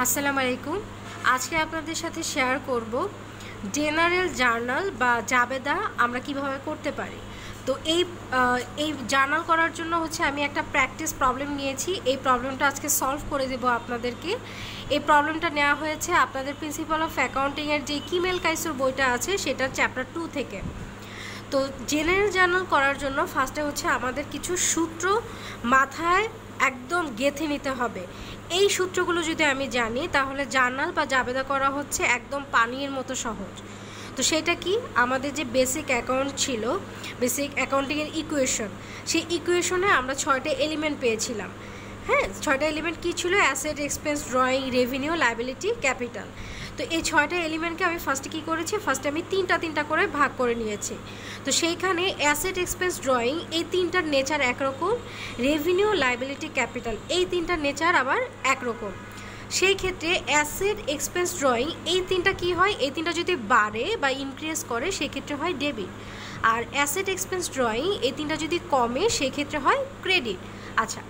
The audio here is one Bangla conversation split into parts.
আসসালামু আলাইকুম। আজকে আপনাদের সাথে শেয়ার করব জেনারেল জার্নাল বা জাবেদা আমরা কিভাবে করতে পারি। তো এই জার্নাল করার জন্য আমি একটা প্র্যাকটিস প্রবলেম নিয়েছি। এই প্রবলেমটা আজকে সলভ করে দেব আপনাদেরকে। এই প্রবলেমটা নেওয়া হয়েছে আপনাদের প্রিন্সিপাল অফ অ্যাকাউন্টিংয়ের যে কিমেল কাইসুর বইটা আছে সেটার চ্যাপ্টার 2 থেকে। তো জেনারেল জার্নাল করার জন্য ফার্স্টে আমাদের কিছু সূত্র মাথায় একদম গেঁথে নিতে হবে। এই সূত্রগুলো যদি আমি জানি তাহলে জার্নাল বা জাবেদা করা একদম পানির মতো সহজ। তো সেটা কি, আমাদের যে বেসিক অ্যাকাউন্ট ছিল, বেসিক অ্যাকাউন্টিংয়ের ইকুয়েশন, সেই ইকুয়েশনে আমরা 6টা এলিমেন্ট পেয়েছিলাম। হ্যাঁ, 6টা এলিমেন্ট কী ছিল? Asset, expense, drawing, revenue, liability, capital. তো এই 6টা এলিমেন্টকে আমি ফার্স্টে কী করেছি, ফার্স্টে আমি তিনটা করে ভাগ করে নিয়েছি। তো সেইখানে অ্যাসেট, এক্সপেন্স, ড্রয়িং এই তিনটার নেচার একরকম, রেভিনিউ, লায়াবিলিটি, ক্যাপিটাল এই তিনটার নেচার আবার একরকম। সেই ক্ষেত্রে অ্যাসেট, এক্সপেন্স, ড্রয়িং এই তিনটা কী হয়, এই তিনটা যদি বাড়ে বা ইনক্রিজ করে সেক্ষেত্রে হয় ডেবিট। আর অ্যাসেট, এক্সপেন্স, ড্রয়িং এই তিনটা যদি কমে সেক্ষেত্রে হয় ক্রেডিট। আচ্ছা,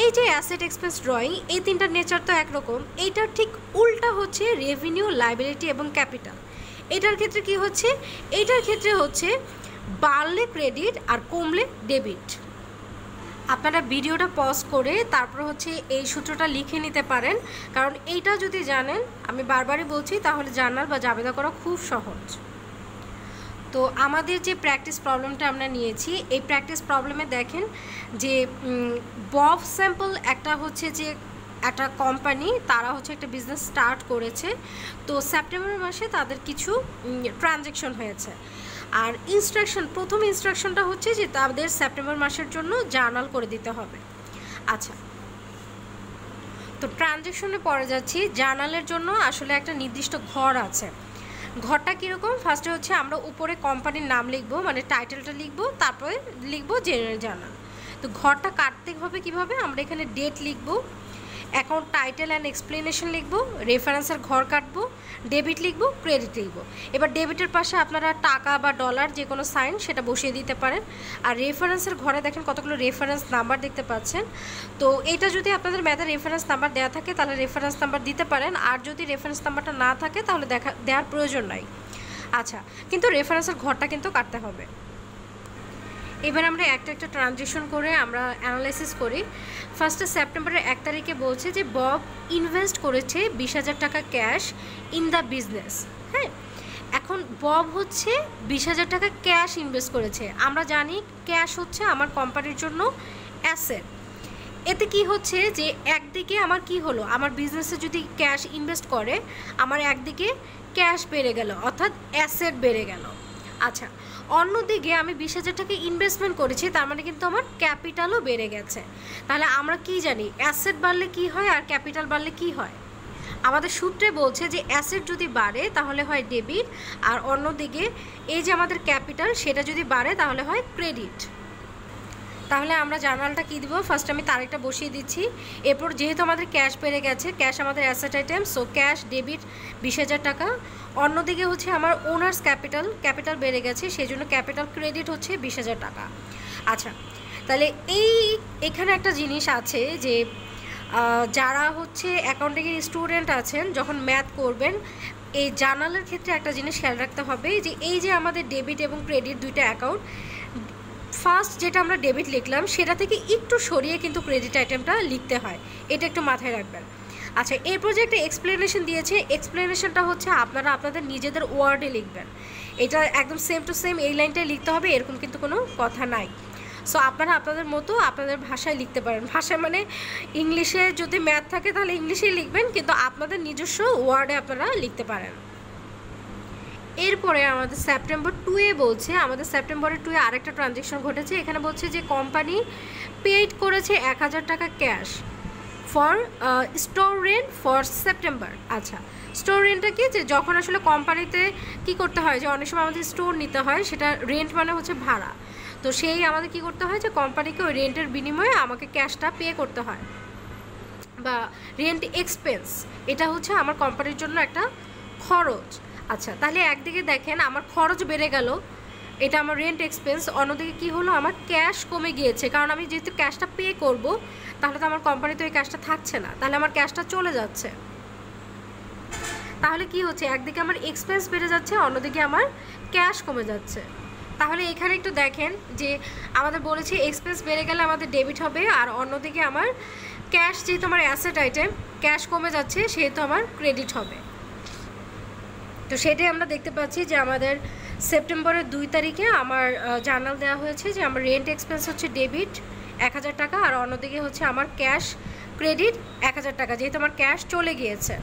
এই যে অ্যাসেট, এক্সপেন্স, ড্রয়িং এই তিনটার নেচার তো একরকম, এইটার ঠিক উল্টা হচ্ছে রেভিনিউ, লায়াবিলিটি এবং ক্যাপিটাল। এটার ক্ষেত্রে কি হচ্ছে, এইটার ক্ষেত্রে বাড়লে ক্রেডিট আর কমলে ডেবিট। আপনারা ভিডিওটা পজ করে তারপর এই সূত্রটা লিখে নিতে পারেন, কারণ এইটা যদি জানেন, আমি বারবারই বলছি, তাহলে জার্নাল বা জাবেদা করা খুব সহজ। তো আমাদের যে প্র্যাকটিস প্রবলেমটা আমরা নিয়েছি, এই প্র্যাকটিস প্রবলেমে দেখেন যে বব স্যাম্পল একটা যে একটা কোম্পানি, তারা একটা বিজনেস স্টার্ট করেছে। তো সেপ্টেম্বর মাসে তাদের কিছু ট্রানজ্যাকশন হয়েছে। আর প্রথম ইনস্ট্রাকশনটা যে তাদের সেপ্টেম্বর মাসের জন্য জার্নাল করে দিতে হবে। আচ্ছা, তো ট্রানজ্যাকশনে পড়ে যাচ্ছি। জার্নালের জন্য আসলে একটা নির্দিষ্ট ঘর আছে। ঘরটা কীরকম, ফার্স্টে আমরা উপরে কোম্পানির নাম লিখবো, মানে টাইটেলটা লিখবো, তারপরে লিখবো জেনারেল জার্নাল। তো ঘরটা কাটতে হবে কীভাবে, আমরা এখানে ডেট লিখবো, অ্যাকাউন্ট টাইটেল অ্যান্ড এক্সপ্লেনেশন লিখবো, রেফারেন্সের ঘর কাটবো, ডেবিট লিখবো, ক্রেডিট লিখবো। এবার ডেবিটের পাশে আপনারা টাকা বা ডলার যে কোনো সাইন সেটা বসিয়ে দিতে পারেন। আর রেফারেন্সের ঘরে দেখেন কতগুলো রেফারেন্স নাম্বার দেখতে পাচ্ছেন। তো এটা যদি আপনাদের ম্যাথে রেফারেন্স নাম্বার দেওয়া থাকে তাহলে রেফারেন্স নাম্বার দিতে পারেন, আর যদি রেফারেন্স নাম্বারটা না থাকে তাহলে দেওয়ার প্রয়োজন নাই। আচ্ছা, কিন্তু রেফারেন্সের ঘরটা কিন্তু কাটতে হবে। এবার আমরা একটা ট্রানজেকশন করে আমরা অ্যানালাইসিস করি। ফার্স্টে সেপ্টেম্বরের 1 তারিখে বলছে যে বব ইনভেস্ট করেছে 20,000 টাকা ক্যাশ ইন দ্য বিজনেস। হ্যাঁ, এখন বব 20,000 টাকা ক্যাশ ইনভেস্ট করেছে। আমরা জানি ক্যাশ আমার কোম্পানির জন্য অ্যাসেট। এতে কি যে একদিকে আমার কি হলো, আমার বিজনেসে যদি ক্যাশ ইনভেস্ট করে আমার একদিকে ক্যাশ বেড়ে গেল, অর্থাৎ অ্যাসেট বেড়ে গেল। আচ্ছা, অন্যদিকে আমি 20,000 টাকা ইনভেস্টমেন্ট করেছি, তার মানে কিন্তু আমার ক্যাপিটালও বেড়ে গেছে। তাহলে আমরা কি জানি, অ্যাসেট বাড়লে কি হয় আর ক্যাপিটাল বাড়লে কি হয়? আমাদের সূত্রে বলছে যে অ্যাসেট যদি বাড়ে তাহলে হয় ডেবিট, আর অন্যদিকে এই যে আমাদের ক্যাপিটাল সেটা যদি বাড়ে তাহলে হয় ক্রেডিট। তাহলে আমরা জার্নালটা কী দিব, ফার্স্ট আমি তারিখটা বসিয়ে দিচ্ছি। এরপর যেহেতু আমাদের ক্যাশ বেড়ে গেছে, ক্যাশ আমাদের asset item, so cash debit 20,000 টাকা। অন্যদিকে আমার ওনার্স ক্যাপিটাল বেড়ে গেছে, সেই জন্য ক্যাপিটাল ক্রেডিট 20,000 টাকা। আচ্ছা, তাহলে এখানে একটা জিনিস আছে যে যারা অ্যাকাউন্টিংয়ের স্টুডেন্ট আছেন, যখন ম্যাথ করবেন এই জার্নালের ক্ষেত্রে একটা জিনিস খেয়াল রাখতে হবে যে এই যে আমাদের ডেবিট এবং ক্রেডিট দুইটা অ্যাকাউন্ট, ফার্স্ট যেটা আমরা ডেবিট লিখলাম সেটা থেকে একটু সরিয়ে কিন্তু ক্রেডিট আইটেমটা লিখতে হয়, এটা একটু মাথায় রাখবেন। আচ্ছা, এরপর যে একটা এক্সপ্লেনেশন দিয়েছে, এক্সপ্লেনেশনটা আপনারা আপনাদের নিজেদের ওয়ার্ডে লিখবেন। এটা একদম সেম টু সেম এই লাইনটাই লিখতে হবে, এরকম কিন্তু কোনো কথা নাই। সো আপনারা আপনাদের মতো আপনাদের ভাষায় লিখতে পারেন। ভাষা মানে ইংলিশে যদি ম্যাথ থাকে তাহলে ইংলিশেই লিখবেন, কিন্তু আপনাদের নিজস্ব ওয়ার্ডে আপনারা লিখতে পারেন। এরপরে আমাদের সেপ্টেম্বর 2-এ বলছে, আমাদের সেপ্টেম্বরের 2-এ আরেকটা ট্রানজ্যাকশন ঘটেছে। এখানে বলছে যে কোম্পানি পেইড করেছে 1,000 টাকা cash for store rent for September. আচ্ছা, স্টোর রেন্টটা কি, যে যখন আসলে কোম্পানিতে কি করতে হয়, যে অনেক সময় আমাদের স্টোর নিতে হয়, সেটা রেন্ট মানে ভাড়া। তো সেই আমাদের কি করতে হয়, যে কোম্পানিকে ওই রেন্টের বিনিময়ে আমাকে ক্যাশটা পে করতে হয়, বা রেন্ট এক্সপেন্স, এটা আমার কোম্পানির জন্য একটা খরচ। আচ্ছা, তাহলে একদিকে দেখেন আমার খরচ বেড়ে গেল, এটা আমার রেন্ট এক্সপেন্স, অন্যদিকে কি হলো, আমার ক্যাশ কমে গিয়েছে, কারণ আমি যেহেতু ক্যাশটা পে করব তাহলে তো আমার কোম্পানিতে ওই ক্যাশটা থাকছে না, তাহলে আমার ক্যাশটা চলে যাচ্ছে। তাহলে কি হচ্ছে, একদিকে আমার এক্সপেন্স বেড়ে যাচ্ছে, অন্যদিকে আমার ক্যাশ কমে যাচ্ছে। তাহলে এখানে একটু দেখেন যে আমাদের বলেছি এক্সপেন্স বেড়ে গেলে আমাদের ডেবিট হবে, আর অন্যদিকে আমার ক্যাশ, যেহেতু আমার অ্যাসেট আইটেম, ক্যাশ কমে যাচ্ছে সেহেতু আমার ক্রেডিট হবে। তো সেটাই আমরা দেখতে পাচ্ছি যে আমাদের সেপ্টেম্বরের 2 তারিখে আমার জার্নাল দেওয়া হয়েছে যে আমার রেন্ট এক্সপেন্স হচ্ছে ডেবিট 1000 টাকা, আর অন্যদিকে হচ্ছে আমার ক্যাশ ক্রেডিট 1000 টাকা, যেহেতু আমার ক্যাশ চলে গিয়েছে।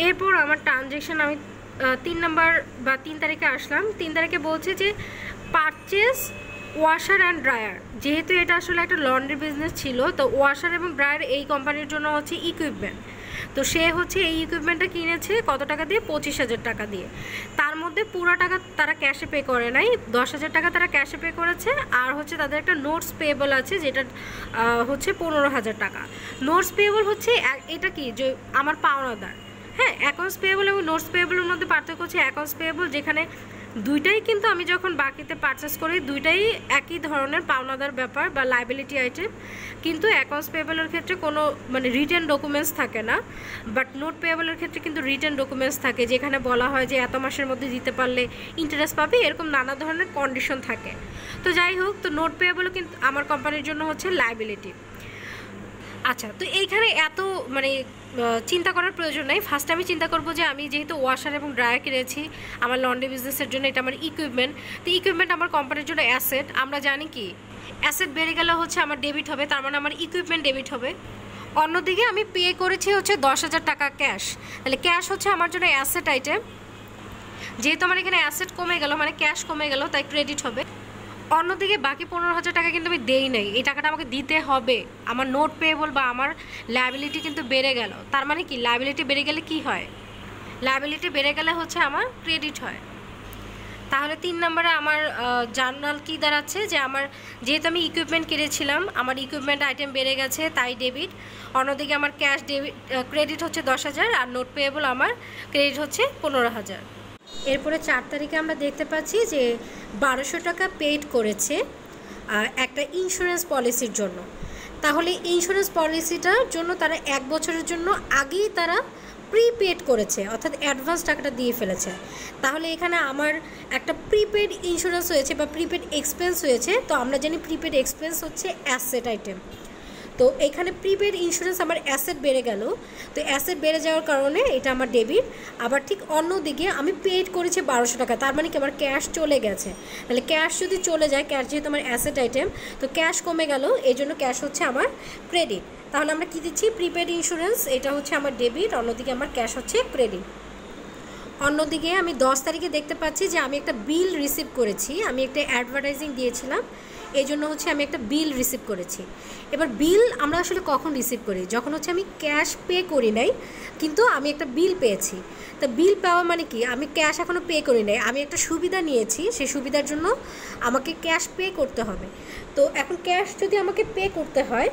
এরপর আমার ট্রানজ্যাকশন আমি 3 নাম্বার বা 3 তারিখে আসলাম। 3 তারিখে বলছে যে পারচেস ওয়াশার অ্যান্ড ড্রায়ার, যেহেতু এটা আসলে একটা লন্ড্রি বিজনেস ছিল, তো ওয়াশার এবং ড্রায়ার এই কোম্পানির জন্য হচ্ছে ইকুইপমেন্ট। তো সে হচ্ছে এই ইকুইপমেন্টটা কিনেছে কত টাকা দিয়ে, 25,000 টাকা দিয়ে। তার মধ্যে পুরো টাকা তারা ক্যাশে পে করে নাই, 10,000 টাকা তারা ক্যাশে পে করেছে, আর হচ্ছে তাদের একটা নোটস পেয়েবল আছে যেটা হচ্ছে 15,000 টাকা। নোটস পেয়েবল হচ্ছে এটা কি, যে আমার পাওনাদার। হ্যাঁ, অ্যাকাউন্টস পেয়েবল এবং নোটস পেয়েবলের মধ্যে পার্থক্য হচ্ছে অ্যাকাউন্টস পেয়েবল যেখানে দুইটাই কিন্তু আমি যখন বাকিতে পারচেস করি দুইটাই একই ধরনের পাওনাদার ব্যাপার বা লাইবিলিটি আইটেম, কিন্তু অ্যাকাউন্টস পেয়েবলের ক্ষেত্রে কোনো মানে রিটেন ডকুমেন্টস থাকে না, বাট নোট পেয়েবলের ক্ষেত্রে কিন্তু রিটেন ডকুমেন্টস থাকে, যেখানে বলা হয় যে এত মাসের মধ্যে দিতে পারলে ইন্টারেস্ট পাবে, এরকম নানা ধরনের কন্ডিশন থাকে। তো যাই হোক, তো নোট পেয়েবলও কিন্তু আমার কোম্পানির জন্য হচ্ছে লাইবিলিটি। আচ্ছা, তো এইখানে এত মানে চিন্তা করার প্রয়োজন নেই। ফার্স্টে আমি চিন্তা করবো যে আমি যেহেতু ওয়াশার এবং ড্রায়ার কিনেছি আমার লন্ড্রি বিজনেসের জন্য, এটা আমার ইকুইপমেন্ট, তো ইকুইপমেন্ট আমার কোম্পানির জন্য অ্যাসেট। আমরা জানি কি অ্যাসেট বেড়ে গেলে হচ্ছে আমার ডেবিট হবে, তার মানে আমার ইকুইপমেন্ট ডেবিট হবে। অন্যদিকে আমি পে করেছি হচ্ছে 10,000 টাকা ক্যাশ, তাহলে ক্যাশ হচ্ছে আমার জন্য অ্যাসেট আইটেম, যেহেতু আমার এখানে অ্যাসেট কমে গেল মানে ক্যাশ কমে গেল, তাই ক্রেডিট হবে। অন্যদিকে বাকি 15,000 টাকা কিন্তু আমি দেই নাই, এই টাকাটা আমাকে দিতে হবে। আমার নোট পেয়েবল বা আমার লায়াবিলিটি কিন্তু বেড়ে গেল, তার মানে কি লায়াবিলিটি বেড়ে গেলে কি হয়, লায়াবিলিটি বেড়ে গেলে হচ্ছে আমার ক্রেডিট হয়। তাহলে 3 নম্বরে আমার জার্নাল কি দাঁড়াচ্ছে যে আমার যেহেতু আমি ইকুইপমেন্ট কিনেছিলাম, আমার ইকুইপমেন্ট আইটেম বেড়ে গেছে তাই ডেবিট, অন্যদিকে আমার ক্যাশ ডেবিট ক্রেডিট হচ্ছে 10,000, আর নোট পেয়েবল আমার ক্রেডিট হচ্ছে 15,000। এরপরে 4 তারিখে আমরা দেখতে পাচ্ছি যে 1200 টাকা পেইড করেছে একটা ইন্স্যুরেন্স পলিসির জন্য। তাহলে ইন্স্যুরেন্স পলিসিটার জন্য তারা 1 বছরের জন্য আগেই তারা প্রিপেড করেছে, অর্থাৎ অ্যাডভান্স টাকাটা দিয়ে ফেলেছে। তাহলে এখানে আমার একটা প্রিপেড ইন্স্যুরেন্স হয়েছে বা প্রিপেড এক্সপেন্স হয়েছে। তো আমরা জানি প্রিপেড এক্সপেন্স হচ্ছে অ্যাসেট আইটেম, তো এখানে প্রিপেড ইন্স্যুরেন্স আমার অ্যাসেট বেড়ে গেল, তো অ্যাসেট বেড়ে যাওয়ার কারণে এটা আমার ডেবিট। আবার ঠিক অন্যদিকে আমি পেড করেছি 1200 টাকা, তার মানে কি আমার ক্যাশ চলে গেছে। তাহলে ক্যাশ যদি চলে যায়, ক্যাশ যেহেতু আমার অ্যাসেট আইটেম, তো ক্যাশ কমে গেল, এই জন্য ক্যাশ হচ্ছে আমার ক্রেডিট। তাহলে আমরা কী দিচ্ছি, প্রিপেড ইন্স্যুরেন্স, এটা হচ্ছে আমার ডেবিট, অন্যদিকে আমার ক্যাশ হচ্ছে ক্রেডিট। অন্যদিকে আমি 10 তারিখে দেখতে পাচ্ছি যে আমি একটা বিল রিসিভ করেছি, আমি একটা অ্যাডভার্টাইজিং দিয়েছিলাম, এই জন্য হচ্ছে আমি একটা বিল রিসিভ করেছি। এবার বিল আমরা আসলে কখন রিসিভ করি, যখন হচ্ছে আমি ক্যাশ পে করি নাই কিন্তু আমি একটা বিল পেয়েছি। তো বিল পাওয়া মানে কি, আমি ক্যাশ এখনও পে করি নাই, আমি একটা সুবিধা নিয়েছি, সেই সুবিধার জন্য আমাকে ক্যাশ পে করতে হবে। তো এখন ক্যাশ যদি আমাকে পে করতে হয়,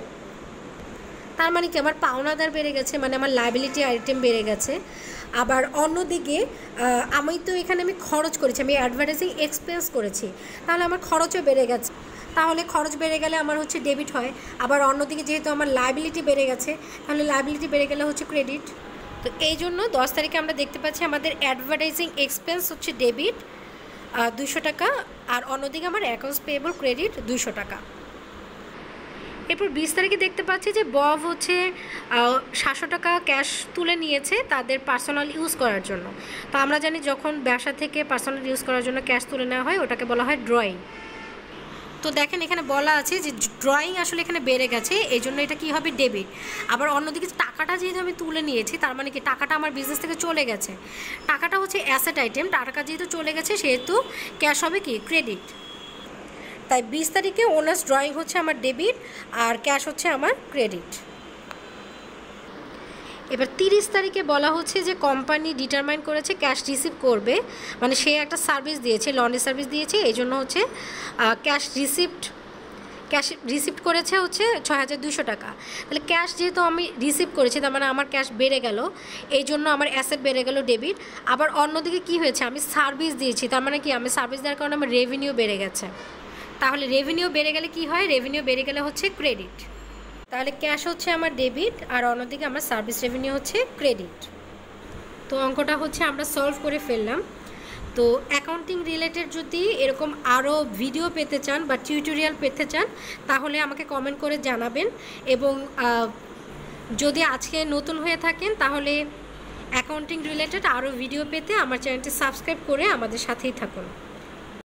তার মানে কি আমার পাওনাদার বেড়ে গেছে, মানে আমার লায়াবিলিটি আইটেম বেড়ে গেছে। আবার অন্যদিকে আমি তো এখানে আমি খরচ করেছি, আমি অ্যাডভার্টাইজিং এক্সপেন্স করেছি, তাহলে আমার খরচও বেড়ে গেছে। তাহলে খরচ বেড়ে গেলে আমার হচ্ছে ডেবিট হয়। আবার অন্যদিকে যেহেতু আমার লায়াবিলিটি বেড়ে গেছে, তাহলে লায়াবিলিটি বেড়ে গেলে হচ্ছে ক্রেডিট। তো এই জন্য 10 তারিখে আমরা দেখতে পাচ্ছি আমাদের অ্যাডভার্টাইজিং এক্সপেন্স হচ্ছে ডেবিট 200 টাকা, আর অন্যদিকে আমার অ্যাকাউন্টস পেয়েবল ক্রেডিট 200 টাকা। এরপর 20 তারিখে দেখতে পাচ্ছি যে বব হচ্ছে 700 টাকা ক্যাশ তুলে নিয়েছে তাদের পার্সোনাল ইউজ করার জন্য। তো আমরা জানি যখন ব্যবসা থেকে পার্সোনাল ইউজ করার জন্য ক্যাশ তুলে নেওয়া হয় ওটাকে বলা হয় ড্রয়িং। তো দেখেন এখানে বলা আছে যে ড্রয়িং আসলে এখানে বেড়ে গেছে, এই জন্য এটা কী হবে, ডেবিট। আবার অন্যদিকে টাকাটা যেহেতু আমি তুলে নিয়েছি, তার মানে কি টাকাটা আমার বিজনেস থেকে চলে গেছে, টাকাটা হচ্ছে অ্যাসেট আইটেম, টাকা যেহেতু চলে গেছে সেহেতু ক্যাশ হবে কি, ক্রেডিট। তাই 20 তারিখে ওনার্স ড্রয়িং হচ্ছে আমার ডেবিট আর ক্যাশ হচ্ছে আমার ক্রেডিট। এবার 30 তারিখে বলা হচ্ছে যে কোম্পানি ডিটারমাইন করেছে ক্যাশ রিসিভ করবে, মানে সে একটা সার্ভিস দিয়েছে, লন্ড্রি সার্ভিস দিয়েছে, এই জন্য হচ্ছে ক্যাশ রিসিপ্ট করেছে হচ্ছে 6200 টাকা। তাহলে ক্যাশ যেহেতু আমি রিসিভ করেছি, তার মানে আমার ক্যাশ বেড়ে গেল, এই জন্য আমার অ্যাসেট বেড়ে গেল, ডেবিট। আবার অন্যদিকে কি হয়েছে, আমি সার্ভিস দিয়েছি, তার মানে কি আমি সার্ভিস দেওয়ার কারণে আমার রেভিনিউ বেড়ে গেছে। তাহলে রেভিনিউ বেড়ে গেলে কি হয়, রেভিনিউ বেড়ে গেলে হচ্ছে ক্রেডিট। তাহলে ক্যাশ হচ্ছে আমার ডেবিট আর অন্যদিকে আমার সার্ভিস রেভিনিউ হচ্ছে ক্রেডিট। তো অঙ্কটা হচ্ছে আমরা সলভ করে ফেললাম। তো অ্যাকাউন্টিং রিলেটেড যদি এরকম আরও ভিডিও পেতে চান বা টিউটোরিয়াল পেতে চান তাহলে আমাকে কমেন্ট করে জানাবেন, এবং যদি আজকে নতুন হয়ে থাকেন তাহলে অ্যাকাউন্টিং রিলেটেড আরও ভিডিও পেতে আমার চ্যানেলটি সাবস্ক্রাইব করে আমাদের সাথেই থাকুন।